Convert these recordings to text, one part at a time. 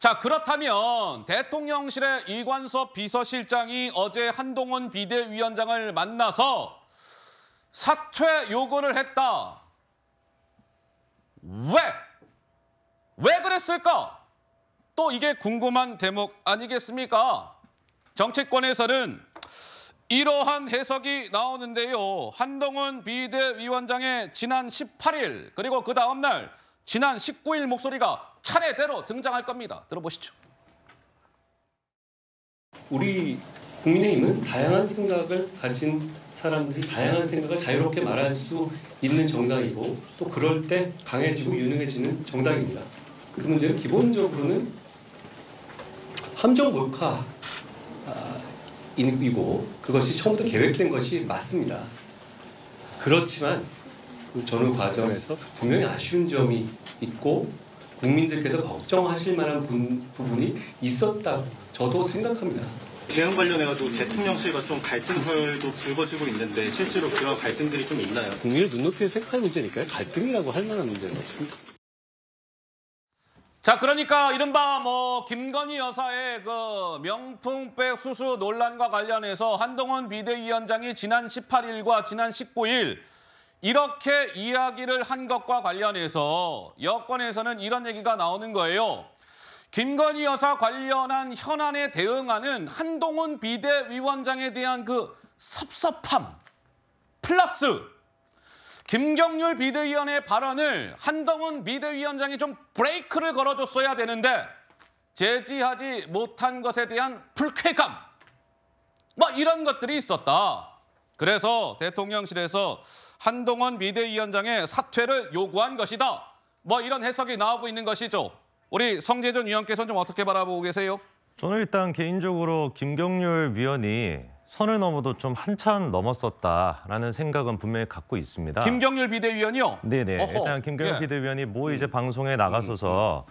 자, 그렇다면 대통령실의 이관섭 비서실장이 어제 한동훈 비대위원장을 만나서 사퇴 요구를 했다. 왜 그랬을까? 또 이게 궁금한 대목 아니겠습니까? 정치권에서는 이러한 해석이 나오는데요. 한동훈 비대위원장의 지난 18일 그리고 그 다음 날 지난 19일 목소리가 차례대로 등장할 겁니다. 들어보시죠. 우리 국민의힘은 다양한 생각을 가진 사람들이 다양한 생각을 자유롭게 말할 수 있는 정당이고 또 그럴 때 강해지고 유능해지는 정당입니다. 그 문제는 기본적으로는 함정 몰카이고 그것이 처음부터 계획된 것이 맞습니다. 그렇지만 그 전후 과정에서 분명히 아쉬운 점이 있고 국민들께서 걱정하실 만한 부분이 있었다고 저도 생각합니다. 대응 관련해가지고 대통령실과 좀 갈등설도 불거지고 있는데 실제로 그런 갈등들이 좀 있나요? 국민의 눈높이에 생각할 문제니까요. 갈등이라고 할 만한 문제는 없습니다. 자, 그러니까 이른바 김건희 여사의 그 명품백 수수 논란과 관련해서 한동훈 비대위원장이 지난 18일과 지난 19일 이렇게 이야기를 한 것과 관련해서 여권에서는 이런 얘기가 나오는 거예요. 김건희 여사 관련한 현안에 대응하는 한동훈 비대위원장에 대한 그 섭섭함 플러스 김경률 비대위원의 발언을 한동훈 비대위원장이 좀 브레이크를 걸어줬어야 되는데 제지하지 못한 것에 대한 불쾌감 이런 것들이 있었다. 그래서 대통령실에서 한동훈 비대위원장의 사퇴를 요구한 것이다. 이런 해석이 나오고 있는 것이죠. 우리 성재준 위원께서는 좀 어떻게 바라보고 계세요? 저는 일단 개인적으로 김경률 위원이 선을 넘어도 좀 한참 넘었었다라는 생각은 분명히 갖고 있습니다. 김경률 비대위원이요? 네네. 어허. 일단 김경률 예. 비대위원이 이제 방송에 나가서서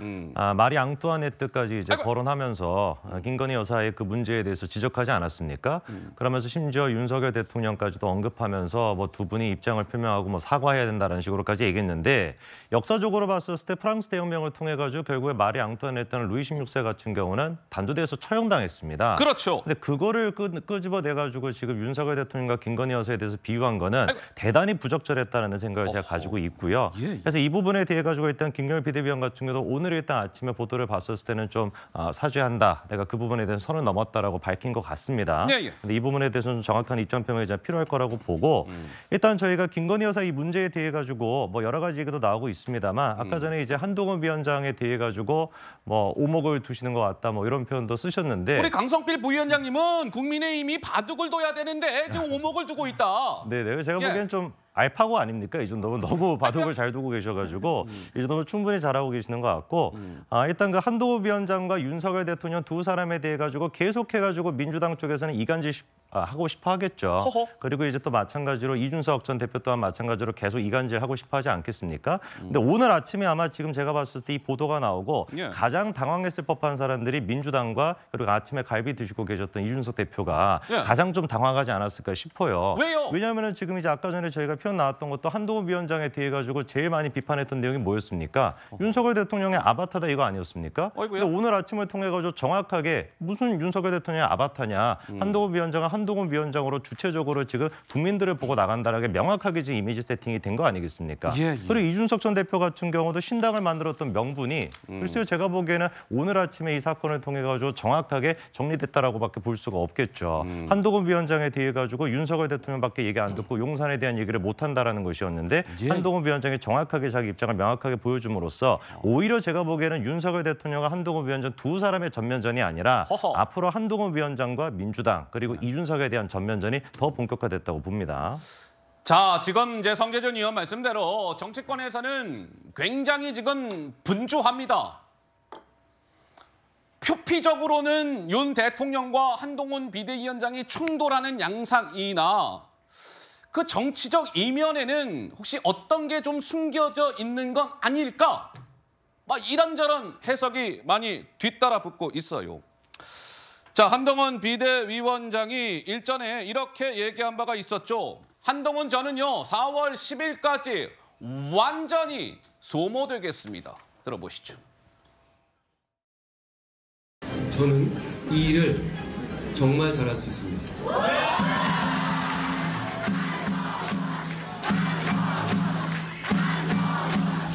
마리 앙뚜아네트까지 이제 거론하면서 김건희 여사의 그 문제에 대해서 지적하지 않았습니까? 그러면서 심지어 윤석열 대통령까지도 언급하면서 두 분이 입장을 표명하고 사과해야 된다는 식으로까지 얘기했는데 역사적으로 봤을 때 프랑스 대혁명을 통해 가지고 결국에 마리 앙뚜아네트는 루이 16세 같은 경우는 단조대에서 처형당했습니다. 그렇죠. 근데 그거를 끄집어 가지고 지금 윤석열 대통령과 김건희 여사에 대해서 비유한 거는 대단히 부적절했다는 생각을 제가 가지고 있고요. 그래서 이 부분에 대해 가지고 일단 김경률 비대위원 같은 경우도 오늘 일단 아침에 보도를 봤을 때는 좀 사죄한다. 내가 그 부분에 대해서 선을 넘었다라고 밝힌 것 같습니다. 근데 이 부분에 대해서는 정확한 입장 표명이 필요할 거라고 보고 일단 저희가 김건희 여사 이 문제에 대해 가지고 여러 가지 얘기도 나오고 있습니다만 아까 전에 이제 한동훈 위원장에 대해 가지고 오목을 두시는 것 같다 이런 표현도 쓰셨는데 우리 강성필 부위원장님은 국민의힘이 바둑을 둬야 되는데 지금 오목을 두고 있다. 네네. 제가 보기엔 좀 알파고 아닙니까? 이 정도면 너무 바둑을 잘 두고 계셔가지고 이 정도면 충분히 잘하고 계시는 것 같고 일단 그 한동훈 위원장과 윤석열 대통령 두 사람에 대해 가지고 계속해가지고 민주당 쪽에서는 이간질 하고 싶어 하겠죠. 허허. 그리고 이제 또 마찬가지로 이준석 전 대표 또한 마찬가지로 계속 이간질 하고 싶어 하지 않겠습니까? 근데 오늘 아침에 아마 지금 제가 봤을 때 이 보도가 나오고 가장 당황했을 법한 사람들이 민주당과 그리고 아침에 갈비 드시고 계셨던 이준석 대표가 가장 좀 당황하지 않았을까 싶어요. 왜요? 왜냐하면 지금 이제 아까 전에 저희가 표현 나왔던 것도 한동훈 위원장에 대해 가지고 제일 많이 비판했던 내용이 뭐였습니까? 윤석열 대통령의 아바타다 이거 아니었습니까? 근데 오늘 아침을 통해 가지고 정확하게 무슨 윤석열 대통령의 아바타냐? 한동훈 위원장은 한동훈 위원장으로 주체적으로 지금 국민들을 보고 나간다라는 게 명확하게 지금 이미지 세팅이 된 거 아니겠습니까? 그리고 이준석 전 대표 같은 경우도 신당을 만들었던 명분이 글쎄요 제가 보기에는 오늘 아침에 이 사건을 통해 가지고 정확하게 정리됐다라고밖에 볼 수가 없겠죠. 한동훈 위원장에 대해 가지고 윤석열 대통령밖에 얘기 안 듣고 용산에 대한 얘기를 못 한다라는 것이었는데 한동훈 위원장이 정확하게 자기 입장을 명확하게 보여줌으로써 오히려 제가 보기에는 윤석열 대통령과 한동훈 위원장 두 사람의 전면전이 아니라 앞으로 한동훈 위원장과 민주당 그리고 이준석에 대한 전면전이 더 본격화됐다고 봅니다. 자, 지금 이제 성재준 의원 말씀대로 정치권에서는 굉장히 지금 분주합니다. 표피적으로는 윤 대통령과 한동훈 비대위원장이 충돌하는 양상이나 그 정치적 이면에는 혹시 어떤 게 좀 숨겨져 있는 건 아닐까? 이런저런 해석이 많이 뒤따라 붙고 있어요. 자, 한동훈 비대위원장이 일전에 이렇게 얘기한 바가 있었죠. 한동훈 저는요 4월 10일까지 완전히 소모되겠습니다. 들어보시죠. 저는 이 일을 정말 잘할 수 있습니다.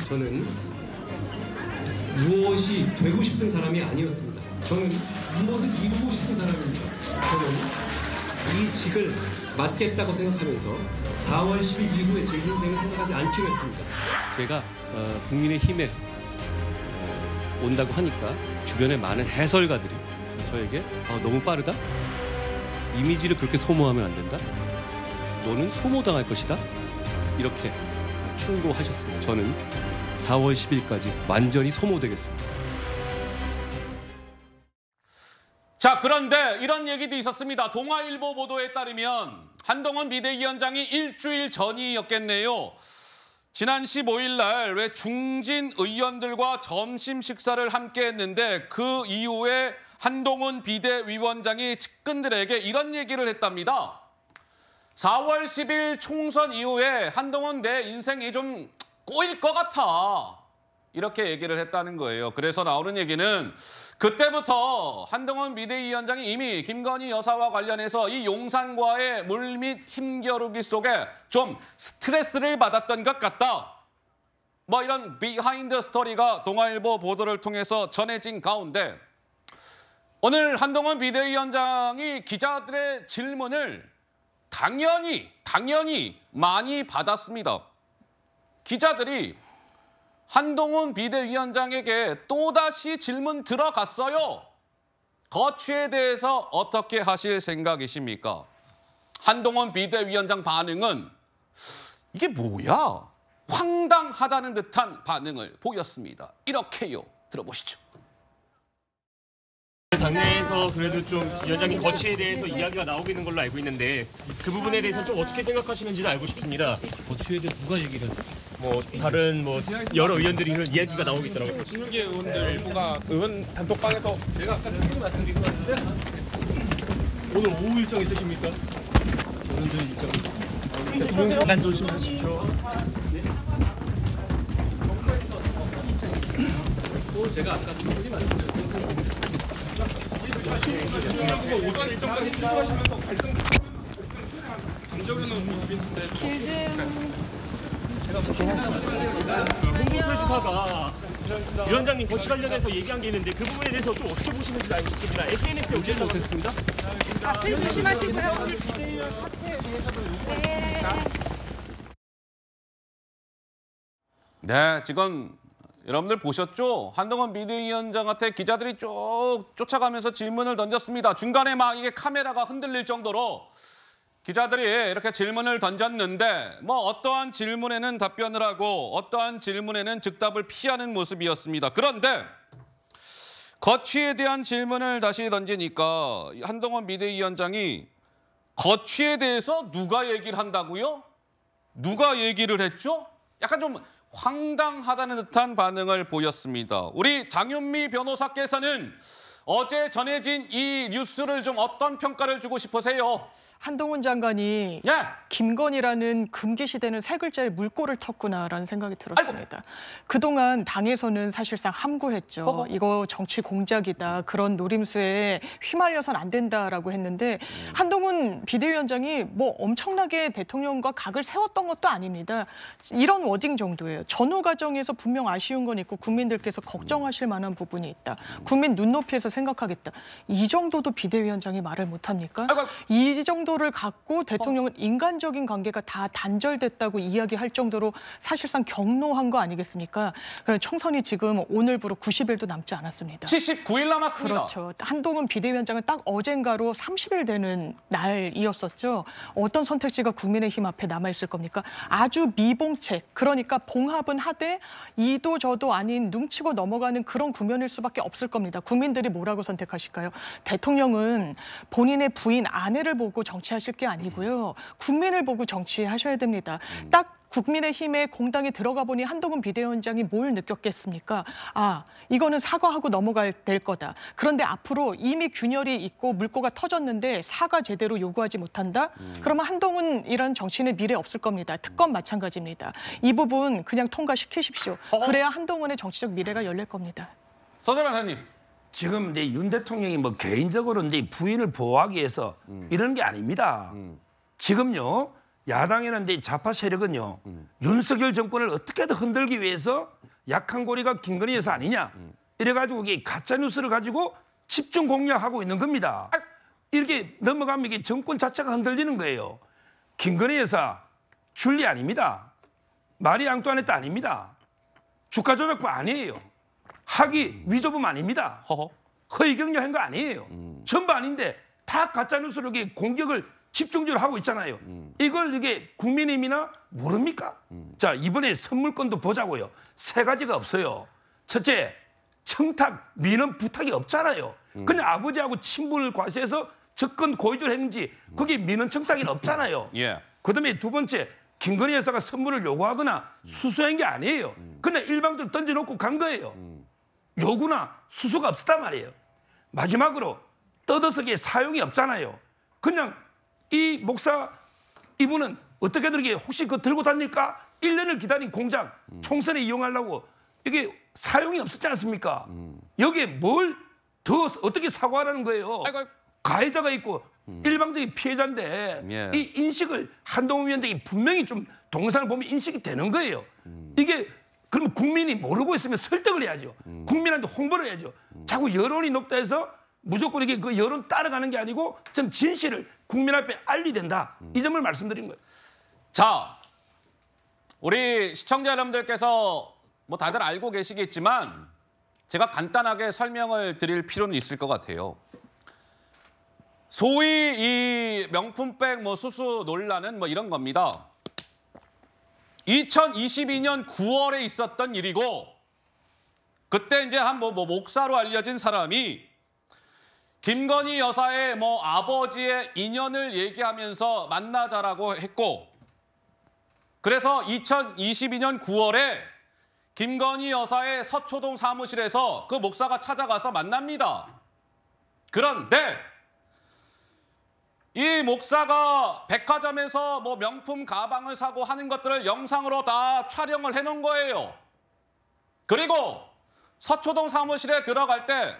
저는 무엇이 되고 싶은 사람이 아니었습니다. 저는 무엇을 이루고 싶은 사람입니다. 저는 이 직을 맡겠다고 생각하면서 4월 10일 이후에 제 인생을 생각하지 않기로 했습니다. 제가 국민의힘에 온다고 하니까 주변에 많은 해설가들이 저에게 너무 빠르다? 이미지를 그렇게 소모하면 안 된다? 너는 소모당할 것이다? 이렇게 충고하셨습니다. 저는 4월 10일까지 완전히 소모되겠습니다. 자, 그런데 이런 얘기도 있었습니다. 동아일보 보도에 따르면 한동훈 비대위원장이 일주일 전이었겠네요. 지난 15일 날 왜 중진 의원들과 점심 식사를 함께 했는데 그 이후에 한동훈 비대위원장이 측근들에게 이런 얘기를 했답니다. 4월 10일 총선 이후에 한동훈 내 인생이 좀 꼬일 것 같아. 이렇게 얘기를 했다는 거예요. 그래서 나오는 얘기는 그때부터 한동훈 비대위원장이 이미 김건희 여사와 관련해서 이 용산과의 물밑 힘겨루기 속에 좀 스트레스를 받았던 것 같다. 뭐 이런 비하인드 스토리가 동아일보 보도를 통해서 전해진 가운데 오늘 한동훈 비대위원장이 기자들의 질문을 당연히 많이 받았습니다. 기자들이 한동훈 비대위원장에게 또다시 질문 들어갔어요. 거취에 대해서 어떻게 하실 생각이십니까? 한동훈 비대위원장 반응은 이게 뭐야? 황당하다는 듯한 반응을 보였습니다. 이렇게요. 들어보시죠. 당내에서 그래도 좀 위원장님 거취에 대해서 이야기가 나오고 있는 걸로 알고 있는데 그 부분에 대해서 좀 어떻게 생각하시는지도 알고 싶습니다. 거취에 대해 누가 얘기를 하죠? 뭐 다른 여러 의원들이 이런 이야기가 나오고 있더라고요. 신윤기 의원들 일부가 의원 단톡방에서 제가 아까 충분히 말씀드린 것 같은데 오늘 오후 일정 있으십니까? 저는 일정이 있습니다. 난 조심하십시오. 또 제가 아까 충분히 말씀드렸던 오전 일정까지 취소하시면서 갈등 잠적이는 모습인데 홍범표 지사가 위원장님 거취 관련해서 얘기한 게 있는데 그 부분에 대해서 좀 어떻게 보시는지 알고 싶습니다. SNS에 올리지 못했습니다. 앞에 조심하시고요. 오늘 비대위원 사태에 대해서도 네, 지금 여러분들 보셨죠? 한동훈 비대위원장한테 기자들이 쭉 쫓아가면서 질문을 던졌습니다. 중간에 막 이게 카메라가 흔들릴 정도로 기자들이 이렇게 질문을 던졌는데 뭐 어떠한 질문에는 답변을 하고 어떠한 질문에는 즉답을 피하는 모습이었습니다. 그런데 거취에 대한 질문을 다시 던지니까 한동훈 비대위원장이 거취에 대해서 누가 얘기를 한다고요? 누가 얘기를 했죠? 약간 좀 황당하다는 듯한 반응을 보였습니다. 우리 장윤미 변호사께서는 어제 전해진 이 뉴스를 좀 어떤 평가를 주고 싶으세요? 한동훈 장관이 예. 김건희라는 금기시되는 세 글자의 물꼬를 텄구나라는 생각이 들었습니다. 그동안 당에서는 사실상 함구했죠. 이거 정치 공작이다. 그런 노림수에 휘말려선 안 된다라고 했는데 한동훈 비대위원장이 뭐 엄청나게 대통령과 각을 세웠던 것도 아닙니다. 이런 워딩 정도예요. 전후 과정에서 분명 아쉬운 건 있고 국민들께서 걱정하실 만한 부분이 있다. 국민 눈높이에서 생각하겠다. 이 정도도 비대위원장이 말을 못합니까? 이 정도를 갖고 대통령은 인간적인 관계가 다 단절됐다고 이야기할 정도로 사실상 경로한 거 아니겠습니까? 그래서 총선이 지금 오늘부로 90일도 남지 않았습니다. 79일 남았습니다. 그렇죠. 한동훈 비대위원장은 딱 어젠가로 30일 되는 날이었었죠. 어떤 선택지가 국민의힘 앞에 남아있을 겁니까? 아주 미봉책, 그러니까 봉합은 하되 이도 저도 아닌 눈치고 넘어가는 그런 국면일 수밖에 없을 겁니다. 국민들이 뭐라고 선택하실까요? 대통령은 본인의 부인, 아내를 보고 정치하실 게 아니고요. 국민을 보고 정치하셔야 됩니다. 딱 국민의힘에 공당에 들어가 보니 한동훈 비대위원장이 뭘 느꼈겠습니까? 아, 이거는 사과하고 넘어갈 될 거다. 그런데 앞으로 이미 균열이 있고 물꼬가 터졌는데 사과 제대로 요구하지 못한다? 그러면 한동훈이라는 정치인의 미래 없을 겁니다. 특검 마찬가지입니다. 이 부분 그냥 통과시키십시오. 그래야 한동훈의 정치적 미래가 열릴 겁니다. 서 변호사님. 지금 이제 윤 대통령이 뭐 개인적으로 이제 부인을 보호하기 위해서 이런 게 아닙니다. 지금요 야당이나 이제 좌파 세력은요 윤석열 정권을 어떻게든 흔들기 위해서 약한 고리가 김건희 여사 아니냐 이래가지고 이게 가짜 뉴스를 가지고 집중 공략하고 있는 겁니다. 이렇게 넘어가면 이게 정권 자체가 흔들리는 거예요. 김건희 여사 줄리 아닙니다. 마리 앙뚜아네트 아닙니다. 주가 조작부 아니에요. 학위 위조범 아닙니다. 허위 격려한 거 아니에요. 전부 아닌데 다 가짜 뉴스로 이렇게 공격을 집중적으로 하고 있잖아요. 이걸 이게 국민의힘이나 모릅니까? 자, 이번에 선물권도 보자고요. 3가지가 없어요. 첫째, 청탁, 민원 부탁이 없잖아요. 그냥 아버지하고 친분을 과시해서 접근 고의적 행지, 그게 민원 청탁이 없잖아요. 예. 그다음에 2번째, 김건희 여사가 선물을 요구하거나 수수한 게 아니에요. 그냥 일방적으로 던져놓고 간 거예요. 요구나 수수가 없었단 말이에요. 마지막으로 떠들썩에 사용이 없잖아요. 그냥 이 목사 이분은 어떻게든 이게 혹시 그거 들고 다닐까? 1년을 기다린 공작 총선에 이용하려고 이게 사용이 없었지 않습니까? 여기에 뭘 더 어떻게 사과하라는 거예요? 가해자가 있고 일방적인 피해자인데 예. 이 인식을 한동훈 위원장이 분명히 좀 동영상을 보면 인식이 되는 거예요. 이게 그러면 국민이 모르고 있으면 설득을 해야죠. 국민한테 홍보를 해야죠. 자꾸 여론이 높다 해서 무조건 이게 그 여론 따라가는 게 아니고 전 진실을 국민 앞에 알리된다. 이 점을 말씀드린 거예요. 자, 우리 시청자 여러분들께서 뭐 다들 알고 계시겠지만 제가 간단하게 설명을 드릴 필요는 있을 것 같아요. 소위 이 명품백 뭐 수수 논란은 뭐 이런 겁니다. 2022년 9월에 있었던 일이고 그때 이제 한 뭐 목사로 알려진 사람이 김건희 여사의 뭐 아버지의 인연을 얘기하면서 만나자라고 했고 그래서 2022년 9월에 김건희 여사의 서초동 사무실에서 그 목사가 찾아가서 만납니다. 그런데 이 목사가 백화점에서 뭐 명품 가방을 사고 하는 것들을 영상으로 다 촬영을 해놓은 거예요. 그리고 서초동 사무실에 들어갈 때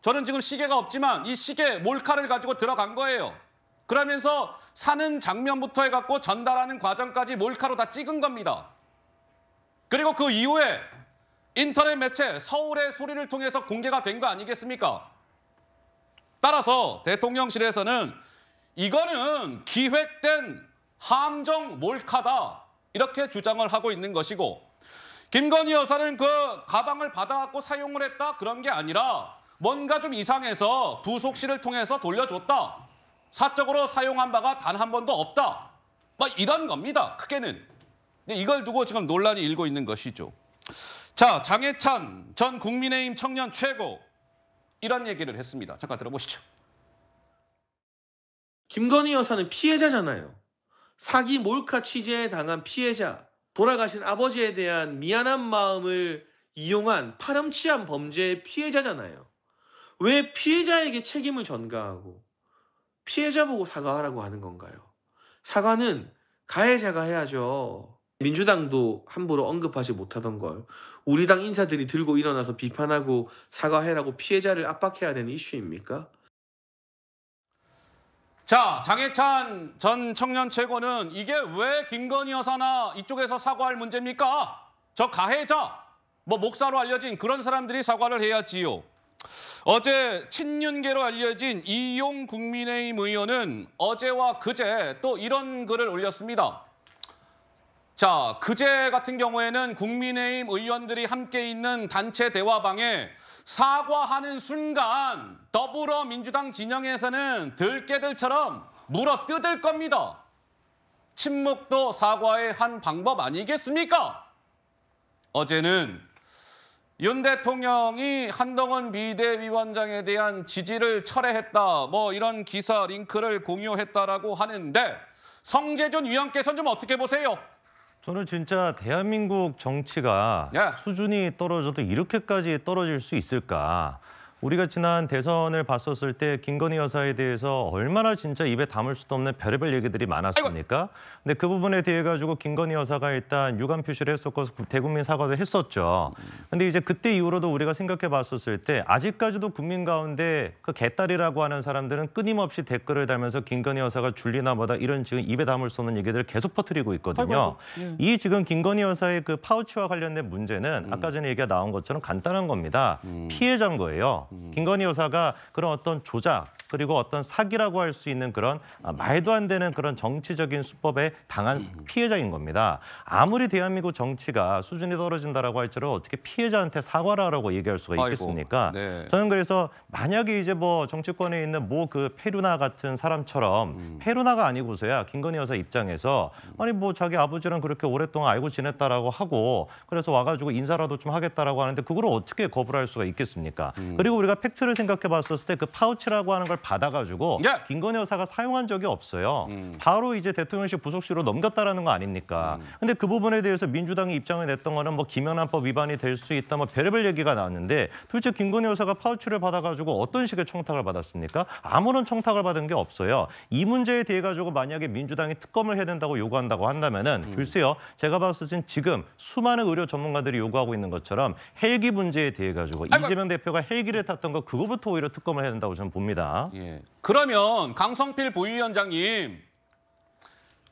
저는 지금 시계가 없지만 이 시계 몰카를 가지고 들어간 거예요. 그러면서 사는 장면부터 해갖고 전달하는 과정까지 몰카로 다 찍은 겁니다. 그리고 그 이후에 인터넷 매체 서울의 소리를 통해서 공개가 된 거 아니겠습니까? 따라서 대통령실에서는 이거는 기획된 함정 몰카다 이렇게 주장을 하고 있는 것이고 김건희 여사는 그 가방을 받아갖고 사용을 했다 그런 게 아니라 뭔가 좀 이상해서 부속실을 통해서 돌려줬다. 사적으로 사용한 바가 단 한 번도 없다. 뭐 이런 겁니다. 크게는. 이걸 두고 지금 논란이 일고 있는 것이죠. 자, 장해찬 전 국민의힘 청년 최고 이런 얘기를 했습니다. 잠깐 들어보시죠. 김건희 여사는 피해자잖아요. 사기 몰카 취재에 당한 피해자, 돌아가신 아버지에 대한 미안한 마음을 이용한 파렴치한 범죄의 피해자잖아요. 왜 피해자에게 책임을 전가하고 피해자 보고 사과하라고 하는 건가요? 사과는 가해자가 해야죠. 민주당도 함부로 언급하지 못하던 걸 우리 당 인사들이 들고 일어나서 비판하고 사과해라고 피해자를 압박해야 되는 이슈입니까? 자, 장해찬 전 청년 최고는 이게 왜 김건희 여사나 이쪽에서 사과할 문제입니까? 저 가해자, 뭐 목사로 알려진 그런 사람들이 사과를 해야지요. 어제 친윤계로 알려진 이용 국민의힘 의원은 어제와 그제 또 이런 글을 올렸습니다. 자, 그제 같은 경우에는 국민의힘 의원들이 함께 있는 단체 대화방에 사과하는 순간 더불어민주당 진영에서는 들깨들처럼 물어뜯을 겁니다. 침묵도 사과의 한 방법 아니겠습니까? 어제는 윤 대통령이 한동훈 비대위원장에 대한 지지를 철회했다. 뭐 이런 기사 링크를 공유했다라고 하는데 성재준 위원께서는 좀 어떻게 보세요? 저는 진짜 대한민국 정치가 수준이 떨어져도 이렇게까지 떨어질 수 있을까. 우리가 지난 대선을 봤었을 때 김건희 여사에 대해서 얼마나 진짜 입에 담을 수도 없는 별의별 얘기들이 많았습니까? 근데 그 부분에 대해 가지고 김건희 여사가 일단 유감 표시를 했었고 대국민 사과도 했었죠. 근데 이제 그때 이후로도 우리가 생각해 봤었을 때 아직까지도 국민 가운데 그 개딸이라고 하는 사람들은 끊임없이 댓글을 달면서 김건희 여사가 줄리나 보다 이런 지금 입에 담을 수 없는 얘기들을 계속 퍼뜨리고 있거든요. 이 지금 김건희 여사의 그 파우치와 관련된 문제는 아까 전에 얘기가 나온 것처럼 간단한 겁니다. 피해자인 거예요. 김건희 여사가 그런 어떤 조작 그리고 어떤 사기라고 할 수 있는 그런 말도 안 되는 그런 정치적인 수법에 당한 피해자인 겁니다. 아무리 대한민국 정치가 수준이 떨어진다라고 할지라도 어떻게 피해자한테 사과를 하라고 얘기할 수가 있겠습니까? 네. 저는 그래서 만약에 이제 뭐 정치권에 있는 뭐 그 페루나 같은 사람처럼 페루나가 아니고서야 김건희 여사 입장에서 아니 뭐 자기 아버지랑 그렇게 오랫동안 알고 지냈다라고 하고 그래서 와가지고 인사라도 좀 하겠다라고 하는데 그걸 어떻게 거부를 할 수가 있겠습니까? 그리고 우리가 팩트를 생각해 봤었을 때 그 파우치라고 하는 걸 받아가지고 김건희 여사가 사용한 적이 없어요. 바로 이제 대통령실 부속실로 넘겼다라는 거 아닙니까? 근데 그 부분에 대해서 민주당이 입장을 냈던 거는 뭐 김영란법 위반이 될 수 있다 뭐 별의별 얘기가 나왔는데 도대체 김건희 여사가 파우치를 받아가지고 어떤 식의 청탁을 받았습니까? 아무런 청탁을 받은 게 없어요. 이 문제에 대해 가지고 만약에 민주당이 특검을 해야 된다고 요구한다고 한다면은 글쎄요. 제가 봤을 땐 지금 수많은 의료 전문가들이 요구하고 있는 것처럼 헬기 문제에 대해 가지고 이재명 대표가 헬기를 탔던 거 그거부터 오히려 특검을 해야 된다고 저는 봅니다. 예. 그러면 강성필 부위원장님,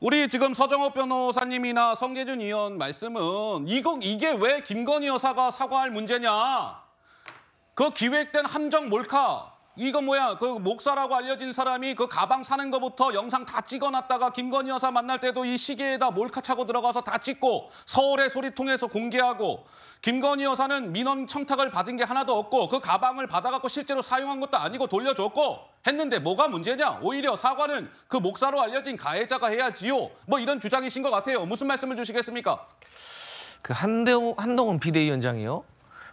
우리 지금 서정호 변호사님이나 성계준 의원 말씀은 이게 왜 김건희 여사가 사과할 문제냐? 그 기획된 함정 몰카, 이거 뭐야? 그 목사라고 알려진 사람이 그 가방 사는 거부터 영상 다 찍어놨다가 김건희 여사 만날 때도 이 시계에다 몰카 차고 들어가서 다 찍고 서울의 소리통해서 공개하고 김건희 여사는 민원 청탁을 받은 게 하나도 없고 그 가방을 받아갖고 실제로 사용한 것도 아니고 돌려줬고 했는데 뭐가 문제냐? 오히려 사과는 그 목사로 알려진 가해자가 해야지요. 뭐 이런 주장이신 것 같아요. 무슨 말씀을 주시겠습니까? 그 한동훈 비대위원장이요.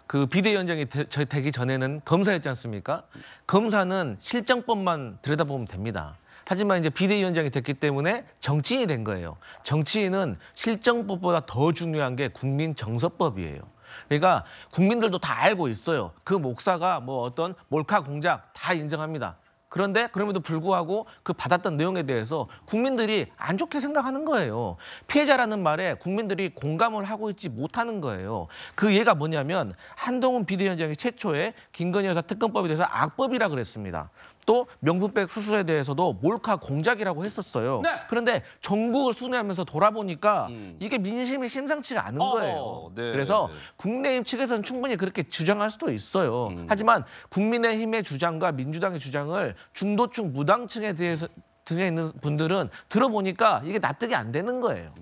그 비대위원장이 되기 전에는 검사였지 않습니까? 검사는 실정법만 들여다보면 됩니다. 하지만 이제 비대위원장이 됐기 때문에 정치인이 된 거예요. 정치인은 실정법보다 더 중요한 게 국민정서법이에요. 그러니까 국민들도 다 알고 있어요. 그 목사가 뭐 어떤 몰카 공작 다 인정합니다. 그런데 그럼에도 불구하고 그 받았던 내용에 대해서 국민들이 안 좋게 생각하는 거예요. 피해자라는 말에 국민들이 공감을 하고 있지 못하는 거예요. 그 예가 뭐냐면 한동훈 비대위원장이 최초에 김건희 여사 특검법에 대해서 악법이라 그랬습니다. 또 명품백 수수에 대해서도 몰카 공작이라고 했었어요. 네. 그런데 전국을 순회하면서 돌아보니까 이게 민심이 심상치가 않은 거예요. 네. 그래서 국민의힘 측에서는 충분히 그렇게 주장할 수도 있어요. 하지만 국민의힘의 주장과 민주당의 주장을 중도층, 무당층에 대해서 등에 있는 분들은 들어보니까 이게 납득이 안 되는 거예요.